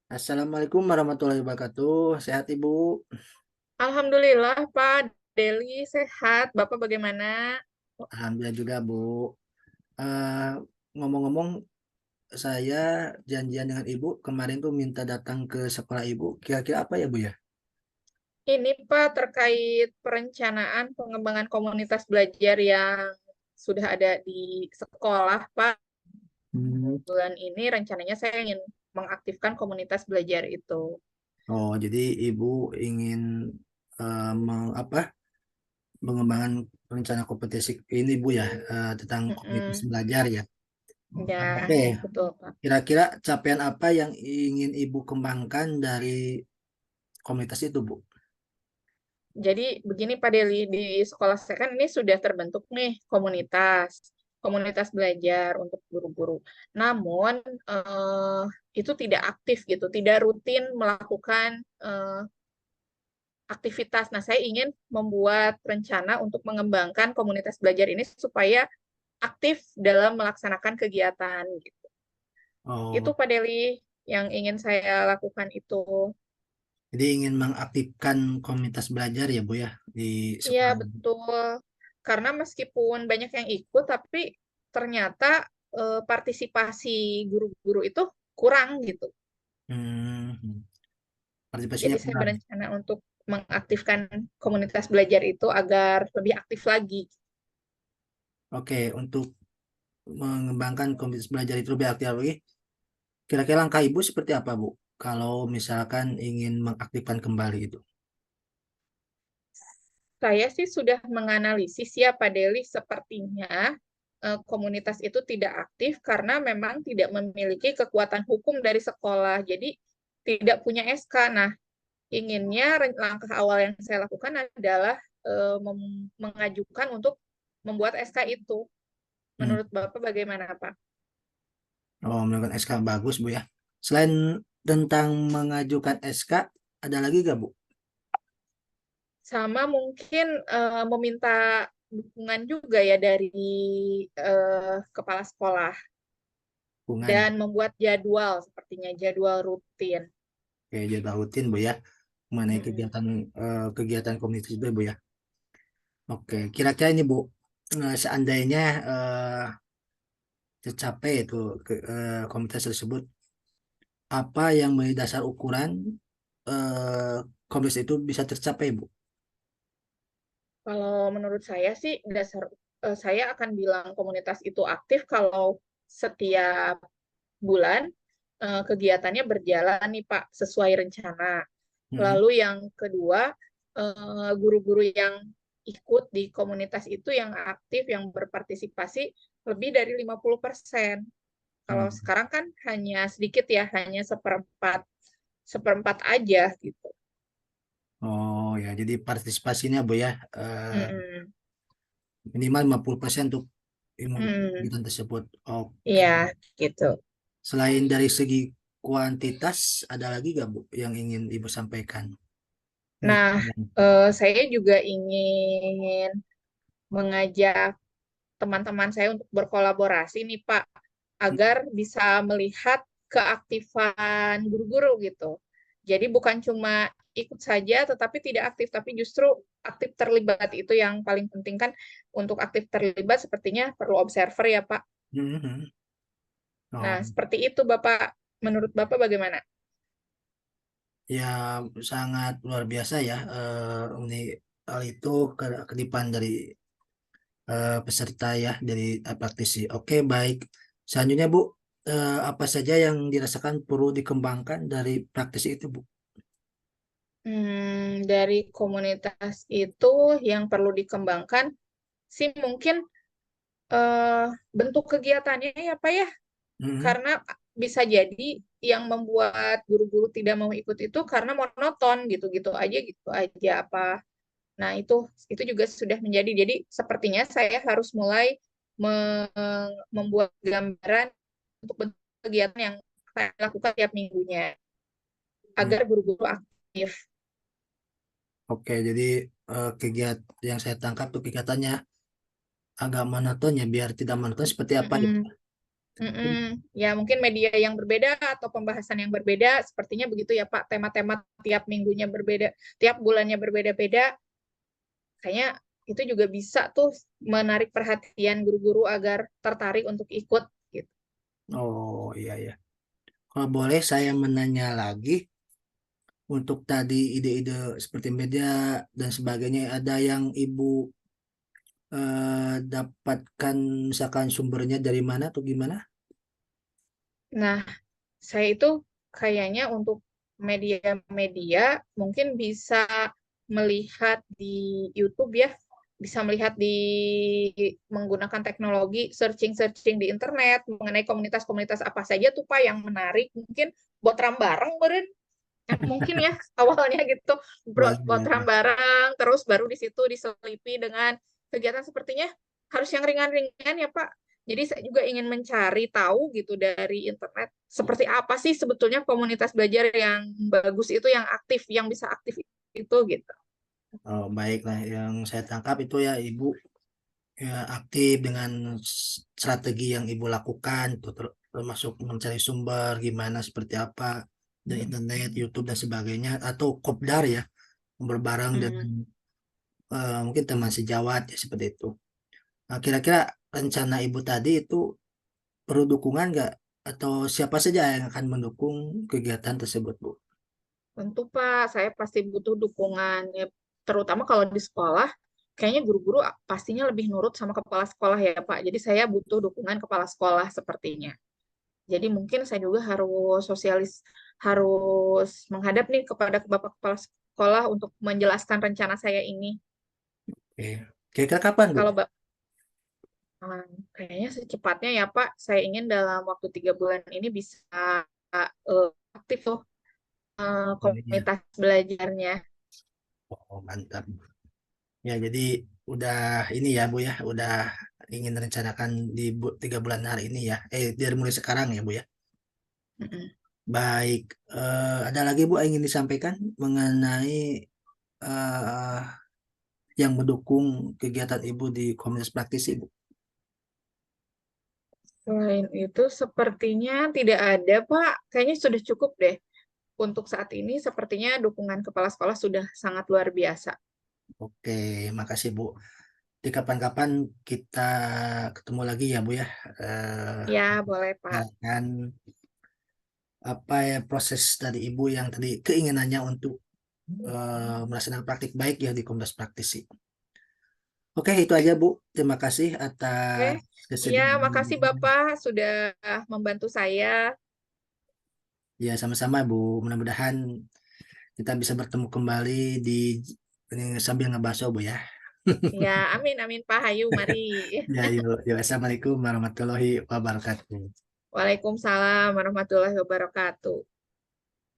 Assalamualaikum warahmatullahi wabarakatuh. Sehat Ibu? Alhamdulillah Pak Deli sehat. Bapak bagaimana? Alhamdulillah juga Bu. Eh, Ngomong-ngomong, saya janjian dengan Ibu kemarin tuh minta datang ke sekolah Ibu. Kira-kira apa ya Bu ya? Ini Pak terkait perencanaan pengembangan komunitas belajar yang sudah ada di sekolah Pak. Hmm. Bulan ini rencananya saya ingin mengaktifkan komunitas belajar itu. Oh, jadi Ibu ingin mengembangkan rencana kompetisi ini Bu ya, tentang komunitas Mm-mm. belajar ya. Ya, Oke, betul Pak. kira-kira capaian apa yang ingin Ibu kembangkan dari komunitas itu Bu? Jadi begini Pak Deli, di sekolah saya kan ini sudah terbentuk nih komunitas belajar untuk guru-guru. Namun eh, itu tidak aktif gitu, tidak rutin melakukan eh, aktivitas. Nah, saya ingin membuat rencana untuk mengembangkan komunitas belajar ini supaya aktif dalam melaksanakan kegiatan gitu. Itu Oh, Pak Deli yang ingin saya lakukan itu. jadi ingin mengaktifkan komunitas belajar ya Bu ya di Iya, sekolah. betul. Karena meskipun banyak yang ikut, tapi ternyata partisipasi guru-guru itu kurang gitu. Hmm, partisipasinya Jadi saya kurang. berencana untuk mengaktifkan komunitas belajar itu agar lebih aktif lagi. Oke, untuk mengembangkan komunitas belajar itu lebih aktif lagi. Kira-kira langkah Ibu seperti apa Bu? Kalau misalkan ingin mengaktifkan kembali itu. Saya sih sudah menganalisis ya Pak Deli, sepertinya komunitas itu tidak aktif karena memang tidak memiliki kekuatan hukum dari sekolah. Jadi tidak punya SK. Nah, inginnya langkah awal yang saya lakukan adalah mengajukan untuk membuat SK itu. Hmm. Menurut Bapak bagaimana, Pak? Oh, melakukan SK bagus Bu ya. Selain tentang mengajukan SK, ada lagi gak Bu? Sama mungkin meminta dukungan juga ya dari kepala sekolah Hubungan. dan membuat jadwal, sepertinya jadwal rutin. Oke, jadi rutin Bu ya. Mengenai Mm-mm. kegiatan komunitas itu Bu ya. Oke, kira-kira ini Bu, seandainya tercapai itu komunitas tersebut, apa yang menjadi dasar ukuran komunitas itu bisa tercapai, Bu? Kalau menurut saya sih saya akan bilang komunitas itu aktif kalau setiap bulan kegiatannya berjalan nih Pak sesuai rencana. Mhm. Lalu yang kedua, guru-guru yang ikut di komunitas itu yang aktif, yang berpartisipasi lebih dari 50%. Kalau Hmm. sekarang kan hanya sedikit ya, hanya seperempat seperempat aja gitu. Oh ya, jadi partisipasinya, Bu ya, Mm-mm. minimal 50% untuk Mm. kegiatan tersebut. Oke. Iya, gitu. Selain dari segi kuantitas, ada lagi nggak, Bu, yang ingin Ibu sampaikan? Ini. Nah, saya juga ingin mengajak teman-teman saya untuk berkolaborasi nih Pak, agar bisa melihat keaktifan guru-guru gitu. Jadi bukan cuma ikut saja tetapi tidak aktif, tapi justru aktif terlibat. Itu yang paling penting kan, untuk aktif terlibat sepertinya perlu observer ya Pak. Mhm. Nah, Oh, seperti itu Bapak, menurut Bapak bagaimana? ya sangat luar biasa ya, ini hal itu kedipan dari peserta ya dari praktisi. Oke, baik. Selanjutnya, Bu, apa saja yang dirasakan perlu dikembangkan dari praktisi itu, Bu? Dari komunitas itu yang perlu dikembangkan sih mungkin eh, bentuk kegiatannya ya Pak ya, Mhm. karena bisa jadi yang membuat guru-guru tidak mau ikut itu karena monoton gitu aja apa. Nah, itu juga sudah menjadi, jadi sepertinya saya harus mulai membuat gambaran untuk bentuk kegiatan yang saya lakukan tiap minggunya Hmm. agar guru-guru aktif. Oke, jadi kegiatan yang saya tangkap tuh kegiatannya agak monoton ya, biar tidak monoton seperti apa ya? Mm-mm. Mm-mm. Ya, mungkin media yang berbeda atau pembahasan yang berbeda, sepertinya begitu ya Pak. Tema-tema tiap minggunya berbeda, tiap bulannya berbeda-beda. Kayaknya itu juga bisa tuh menarik perhatian guru-guru agar tertarik untuk ikut gitu. Oh iya ya. Kalau boleh saya menanya lagi untuk tadi ide-ide seperti media dan sebagainya, ada yang Ibu dapatkan misalkan sumbernya dari mana atau gimana? Nah, saya itu kayaknya untuk media-media mungkin bisa melihat di YouTube ya, bisa melihat di menggunakan teknologi searching-searching di internet mengenai komunitas-komunitas apa saja tuh Pak yang menarik. Mungkin buat ram bareng beren. Mungkin ya awalnya gitu Boleh, buat boleh, ram boleh. bareng terus baru di situ diselipi dengan kegiatan sepertinya harus yang ringan-ringan ya Pak. Jadi saya juga ingin mencari tahu gitu dari internet seperti apa sih sebetulnya komunitas belajar yang bagus itu yang aktif yang bisa aktif itu gitu. Oh, baiklah, yang saya tangkap itu ya Ibu ya aktif dengan strategi yang Ibu lakukan, tuh, termasuk mencari sumber gimana seperti apa dari internet, YouTube dan sebagainya, atau kopdar ya, berbareng dengan Hmm. mungkin teman sejawat ya seperti itu. Nah, kira-kira rencana Ibu tadi itu perlu dukungan nggak? Atau siapa saja yang akan mendukung kegiatan tersebut, Bu? Tentu Pak, saya pasti butuh dukungan ya, terutama kalau di sekolah. Kayaknya guru-guru pastinya lebih nurut sama kepala sekolah ya Pak. Jadi saya butuh dukungan kepala sekolah sepertinya. Jadi mungkin saya juga harus menghadap nih kepada Bapak Kepala Sekolah untuk menjelaskan rencana saya ini. Oke. Kira-kira kapan, Bu? Kalau kayaknya secepatnya ya Pak, saya ingin dalam waktu 3 bulan ini bisa aktif tuh Iya. komunitas belajarnya. Oh, mantap. Ya, jadi udah ini ya, Bu ya, udah ingin rencanakan di 3 bulan hari ini ya. Dari mulai sekarang ya, Bu ya. Mm-mm. Baik, ada lagi Bu yang ingin disampaikan mengenai eh, yang mendukung kegiatan Ibu di komunitas praktisi, Bu. Selain itu, sepertinya tidak ada, Pak. Kayaknya sudah cukup deh. Untuk saat ini, sepertinya dukungan kepala sekolah sudah sangat luar biasa. Oke, makasih Bu. Di kapan-kapan kita ketemu lagi ya, Bu ya. Ya, boleh, Pak. Dan apa ya proses dari Ibu yang tadi keinginannya untuk melaksanakan praktik baik ya di komunitas praktisi. Oke, itu aja Bu. Terima kasih Oke. atas Ya, kesediaan. makasih Bapak sudah membantu saya. Ya, sama-sama Bu. Mudah-mudahan kita bisa bertemu kembali di ini sambil ngebahas Bu ya. Ya, amin, amin, Pak Hayu, mari. Ya, yuk, yuk. Assalamualaikum warahmatullahi wabarakatuh. Waalaikumsalam warahmatullahi wabarakatuh.